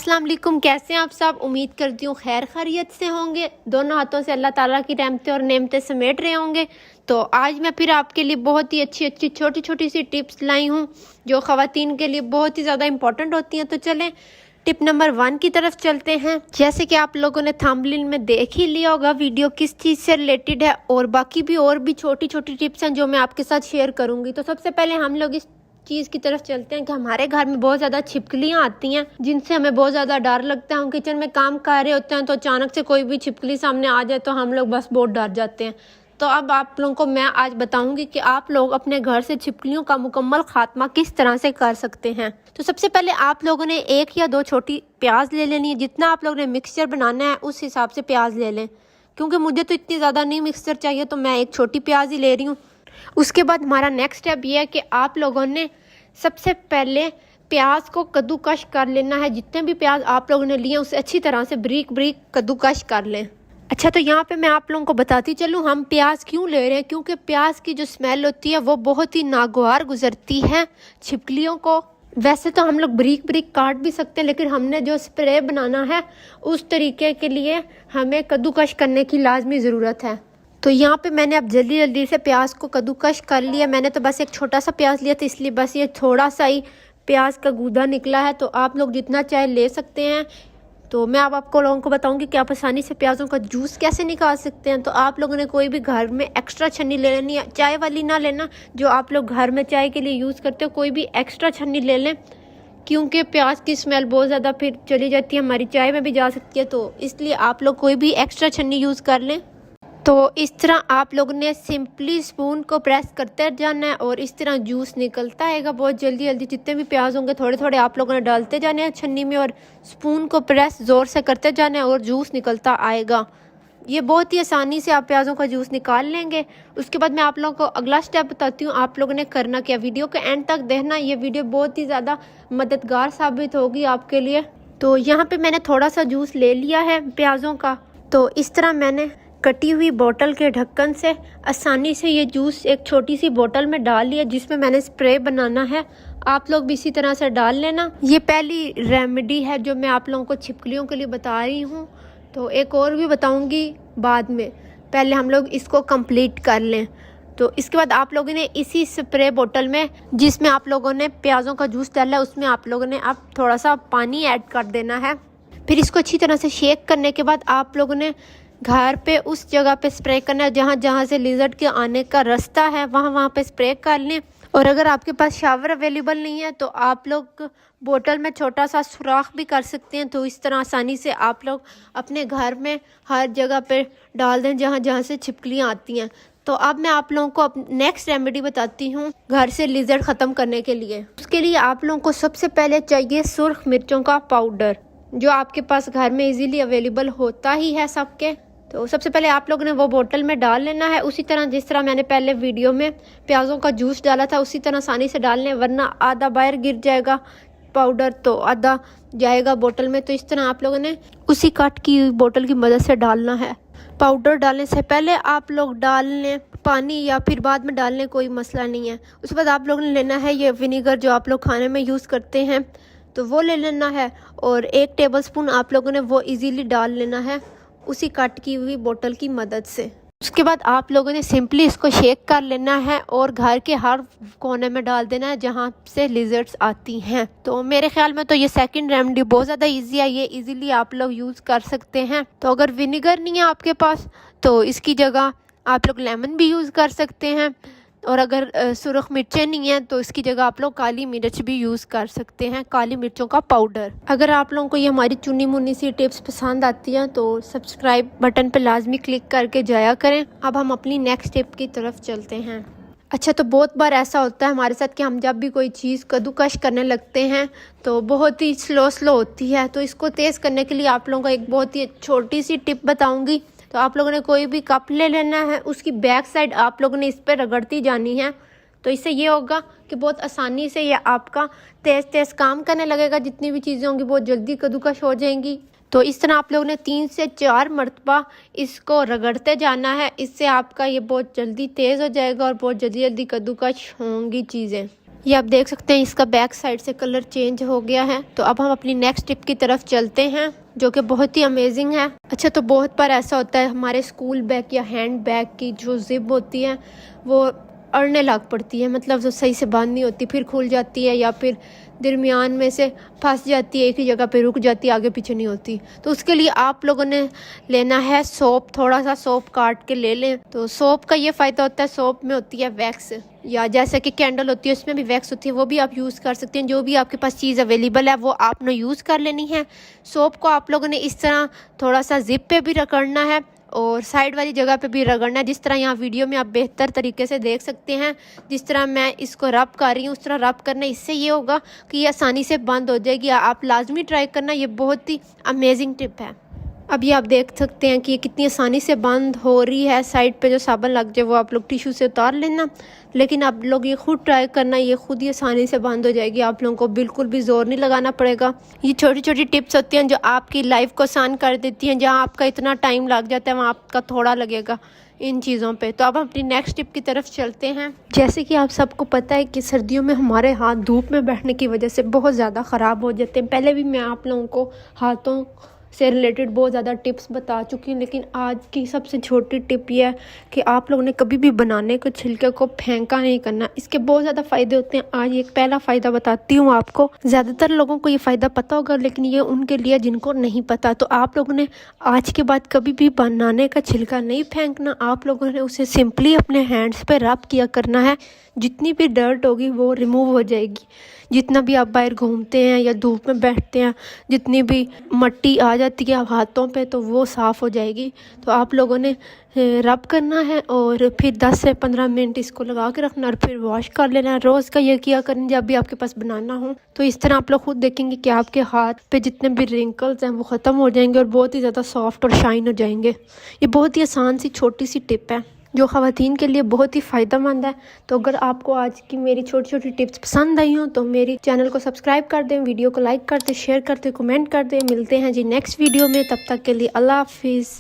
अस्सलाम वालेकुम। कैसे हैं आप सब? उम्मीद करती हूँ खैर खैरियत से होंगे। दोनों हाथों से अल्लाह ताला की रहमतें और नेमतें समेट रहे होंगे। तो आज मैं फिर आपके लिए बहुत ही अच्छी छोटी छोटी सी टिप्स लाई हूँ जो ख़वातीन के लिए बहुत ही ज़्यादा इंपॉर्टेंट होती हैं। तो चलें टिप नंबर 1 की तरफ चलते हैं। जैसे कि आप लोगों ने थंबनेल में देख ही लिया होगा वीडियो किस चीज़ से रिलेटेड है, और बाकी भी और भी छोटी छोटी टिप्स हैं जो मैं आपके साथ शेयर करूँगी। तो सबसे पहले हम लोग इस चीज़ की तरफ चलते हैं कि हमारे घर में बहुत ज़्यादा छिपकलियाँ आती हैं जिनसे हमें बहुत ज़्यादा डर लगता है। हम किचन में काम कर रहे होते हैं तो अचानक से कोई भी छिपकली सामने आ जाए तो हम लोग बस बहुत डर जाते हैं। तो अब आप लोगों को मैं आज बताऊंगी कि आप लोग अपने घर से छिपकलियों का मुकम्मल खात्मा किस तरह से कर सकते हैं। तो सबसे पहले आप लोगों ने 1 या 2 छोटी प्याज ले लेनी है। जितना आप लोगों ने मिक्सचर बनाना है उस हिसाब से प्याज ले लें, क्योंकि मुझे तो इतनी ज़्यादा नहीं मिक्सचर चाहिए तो मैं 1 छोटी प्याज ही ले रही हूँ। उसके बाद हमारा नेक्स्ट स्टेप ये है कि आप लोगों ने सबसे पहले प्याज को कद्दूकश कर लेना है। जितने भी प्याज आप लोगों ने लिए उसे अच्छी तरह से ब्रीक ब्रीक कद्दूकश कर लें। अच्छा, तो यहाँ पे मैं आप लोगों को बताती चलूँ हम प्याज क्यों ले रहे हैं, क्योंकि प्याज की जो स्मेल होती है वो बहुत ही नागवार गुजरती है छिपकलियों को। वैसे तो हम लोग ब्रीक ब्रीक काट भी सकते हैं, लेकिन हमने जो स्प्रे बनाना है उस तरीके के लिए हमें कद्दूकश करने की लाजमी ज़रूरत है। तो यहाँ पे मैंने अब जल्दी जल्दी से प्याज को कद्दूकश कर लिया। मैंने तो बस 1 छोटा सा प्याज लिया था, इसलिए बस ये थोड़ा सा ही प्याज का गूदा निकला है। तो आप लोग जितना चाहे ले सकते हैं। तो मैं अब आपको लोगों को बताऊंगी कि आप आसानी से प्याज़ों का जूस कैसे निकाल सकते हैं। तो आप लोगों ने कोई भी घर में एक्स्ट्रा छन्नी ले लेनी है, चाय वाली ना लेना, जो आप लोग घर में चाय के लिए यूज़ करते हो, कोई भी एक्स्ट्रा छन्नी ले लें, क्योंकि प्याज की स्मेल बहुत ज़्यादा फिर चली जाती है, हमारी चाय में भी जा सकती है। तो इसलिए आप लोग कोई भी एक्स्ट्रा छन्नी यूज़ कर लें। तो इस तरह आप लोग ने सिंपली स्पून को प्रेस करते जाना है और इस तरह जूस निकलता आएगा बहुत जल्दी जल्दी। जितने भी प्याज होंगे थोड़े थोड़े आप लोगों ने डालते जाने हैं छन्नी में और स्पून को प्रेस ज़ोर से करते जाना है और जूस निकलता आएगा। ये बहुत ही आसानी से आप प्याज़ों का जूस निकाल लेंगे। उसके बाद मैं आप लोगों को अगला स्टेप बताती हूँ आप लोगों ने करना क्या। वीडियो के एंड तक देखना, ये वीडियो बहुत ही ज़्यादा मददगार साबित होगी आपके लिए। तो यहाँ पर मैंने थोड़ा सा जूस ले लिया है प्याज़ों का। तो इस तरह मैंने कटी हुई बोतल के ढक्कन से आसानी से ये जूस एक छोटी सी बोतल में डाल लिया, जिसमें मैंने स्प्रे बनाना है। आप लोग भी इसी तरह से डाल लेना। ये पहली रेमेडी है जो मैं आप लोगों को छिपकलियों के लिए बता रही हूँ। तो एक और भी बताऊँगी बाद में, पहले हम लोग इसको कंप्लीट कर लें। तो इसके बाद आप लोगों ने इसी स्प्रे बोतल में जिसमें आप लोगों ने प्याज़ों का जूस डाला है उसमें आप लोगों ने अब थोड़ा सा पानी ऐड कर देना है। फिर इसको अच्छी तरह से शेक करने के बाद आप लोगों ने घर पे उस जगह पे स्प्रे करना है जहाँ जहाँ से लिजर्ड के आने का रास्ता है, वहाँ पे स्प्रे कर लें। और अगर आपके पास शावर अवेलेबल नहीं है तो आप लोग बोतल में छोटा सा सुराख भी कर सकते हैं। तो इस तरह आसानी से आप लोग अपने घर में हर जगह पे डाल दें जहाँ जहाँ से छिपकलियाँ आती हैं। तो अब मैं आप लोगों को नेक्स्ट रेमेडी बताती हूँ घर से लिजर्ड ख़त्म करने के लिए। उसके लिए आप लोगों को सबसे पहले चाहिए सुर्ख मिर्चों का पाउडर, जो आपके पास घर में इजीली अवेलेबल होता ही है सबके। तो सबसे पहले आप लोगों ने वो बोतल में डाल लेना है, उसी तरह जिस तरह मैंने पहले वीडियो में प्याज़ों का जूस डाला था उसी तरह आसानी से डाल लें, वरना आधा बाहर गिर जाएगा पाउडर तो आधा जाएगा बोतल में। तो इस तरह आप लोगों ने उसी कट की बोतल की मदद से डालना है। पाउडर डालने से पहले आप लोग डाल लें पानी या फिर बाद में डाल लें, कोई मसला नहीं है। उसके बाद आप लोगों ने लेना है ये विनीगर जो आप लोग खाने में यूज़ करते हैं, तो वो ले लेना है और 1 टेबलस्पून आप लोगों ने वो इजीली डाल लेना है उसी कट की हुई बोतल की मदद से। उसके बाद आप लोगों ने सिंपली इसको शेक कर लेना है और घर के हर कोने में डाल देना है जहाँ से लिजर्ड्स आती हैं। तो मेरे ख्याल में तो ये सेकंड रेमेडी बहुत ज़्यादा इजी है, ये इजीली आप लोग यूज़ कर सकते हैं। तो अगर विनेगर नहीं है आपके पास तो इसकी जगह आप लोग लेमन भी यूज़ कर सकते हैं, और अगर सुरख मिर्चें नहीं हैं तो इसकी जगह आप लोग काली मिर्च भी यूज़ कर सकते हैं, काली मिर्चों का पाउडर। अगर आप लोगों को ये हमारी चुनी मुनी सी टिप्स पसंद आती हैं तो सब्सक्राइब बटन पर लाजमी क्लिक करके जाया करें। अब हम अपनी नेक्स्ट टिप की तरफ चलते हैं। अच्छा, तो बहुत बार ऐसा होता है हमारे साथ कि हम जब भी कोई चीज़ कद्दूकश करने लगते हैं तो बहुत ही स्लो होती है। तो इसको तेज़ करने के लिए आप लोगों को एक बहुत ही छोटी सी टिप बताऊँगी। तो आप लोगों ने कोई भी कप ले लेना है, उसकी बैक साइड आप लोगों ने इस पर रगड़ती जानी है। तो इससे ये होगा कि बहुत आसानी से ये आपका तेज़ काम करने लगेगा। जितनी भी चीज़ें होंगी बहुत जल्दी कद्दूकश हो जाएंगी। तो इस तरह आप लोगों ने 3 से 4 मरतबा इसको रगड़ते जाना है। इससे आपका ये बहुत जल्दी तेज़ हो जाएगा और बहुत जल्दी कद्दूकश होंगी चीज़ें। ये आप देख सकते हैं इसका बैक साइड से कलर चेंज हो गया है। तो अब हम अपनी नेक्स्ट टिप की तरफ चलते हैं जो कि बहुत ही अमेजिंग है। अच्छा, तो बहुत बार ऐसा होता है हमारे स्कूल बैग या हैंड बैग की जो जिप होती है वो अड़ने लग पड़ती है, मतलब जो सही से बांध नहीं होती, फिर खुल जाती है या फिर दरमियान में से फंस जाती है, एक ही जगह पे रुक जाती है, आगे पीछे नहीं होती। तो उसके लिए आप लोगों ने लेना है सोप, थोड़ा सा सोप काट के ले लें। तो सोप का ये फ़ायदा होता है, सोप में होती है वैक्स, या जैसे कि कैंडल होती है उसमें भी वैक्स होती है, वो भी आप यूज़ कर सकते हैं। जो भी आपके पास चीज़ अवेलेबल है वो आपने यूज़ कर लेनी है। सोप को आप लोगों ने इस तरह थोड़ा सा जिप पे भी रगड़ना है और साइड वाली जगह पे भी रगड़ना है, जिस तरह यहाँ वीडियो में आप बेहतर तरीके से देख सकते हैं। जिस तरह मैं इसको रब कर रही हूँ उस तरह रब करना, इससे ये होगा कि ये आसानी से बंद हो जाएगी। आप लाजमी ट्राई करना, ये बहुत ही अमेजिंग टिप है। अभी आप देख सकते हैं कि ये कितनी आसानी से बंद हो रही है। साइड पे जो साबुन लग जाए वो आप लोग टिश्यू से उतार लेना, लेकिन आप लोग ये खुद ट्राई करना, ये खुद ही आसानी से बंद हो जाएगी। आप लोगों को बिल्कुल भी ज़ोर नहीं लगाना पड़ेगा। ये छोटी छोटी टिप्स होती हैं जो आपकी लाइफ को आसान कर देती हैं। जहाँ आपका इतना टाइम लग जाता है वहाँ आपका थोड़ा लगेगा इन चीज़ों पे। तो अब हम अपनी नेक्स्ट टिप की तरफ चलते हैं। जैसे कि आप सबको पता है कि सर्दियों में हमारे हाथ धूप में बैठने की वजह से बहुत ज़्यादा ख़राब हो जाते हैं। पहले भी मैं आप लोगों को हाथों से रिलेटेड बहुत ज़्यादा टिप्स बता चुकी हूँ, लेकिन आज की सबसे छोटी टिप ये है कि आप लोगों ने कभी भी बनाने को छिलके को फेंका नहीं करना। इसके बहुत ज़्यादा फ़ायदे होते हैं। आज एक पहला फ़ायदा बताती हूँ आपको। ज़्यादातर लोगों को ये फ़ायदा पता होगा, लेकिन ये उनके लिए जिनको नहीं पता। तो आप लोगों ने आज के बाद कभी भी बनाने का छिलका नहीं फेंकना। आप लोगों ने उसे सिंपली अपने हैंड्स पे रब किया करना है। जितनी भी डर्ट होगी वो रिमूव हो जाएगी। जितना भी आप बाहर घूमते हैं या धूप में बैठते हैं, जितनी भी मट्टी आ जाती है हाथों पे तो वो साफ़ हो जाएगी। तो आप लोगों ने रब करना है और फिर 10 से 15 मिनट इसको लगा के रखना और फिर वॉश कर लेना है। रोज़ का ये किया करें जब भी आपके पास बनाना हो। तो इस तरह आप लोग खुद देखेंगे कि आपके हाथ पे जितने भी रिंकल्स हैं वो ख़त्म हो जाएंगे और बहुत ही ज़्यादा सॉफ्ट और शाइन हो जाएंगे। ये बहुत ही आसान सी छोटी सी टिप है जो ख़वातीन के लिए बहुत ही फ़ायदेमंद है। तो अगर आपको आज की मेरी छोटी छोटी टिप्स पसंद आई हों तो मेरी चैनल को सब्सक्राइब कर दें, वीडियो को लाइक कर दें, शेयर कर दें, कमेंट कर दें। मिलते हैं जी नेक्स्ट वीडियो में, तब तक के लिए अल्लाह हाफिज़।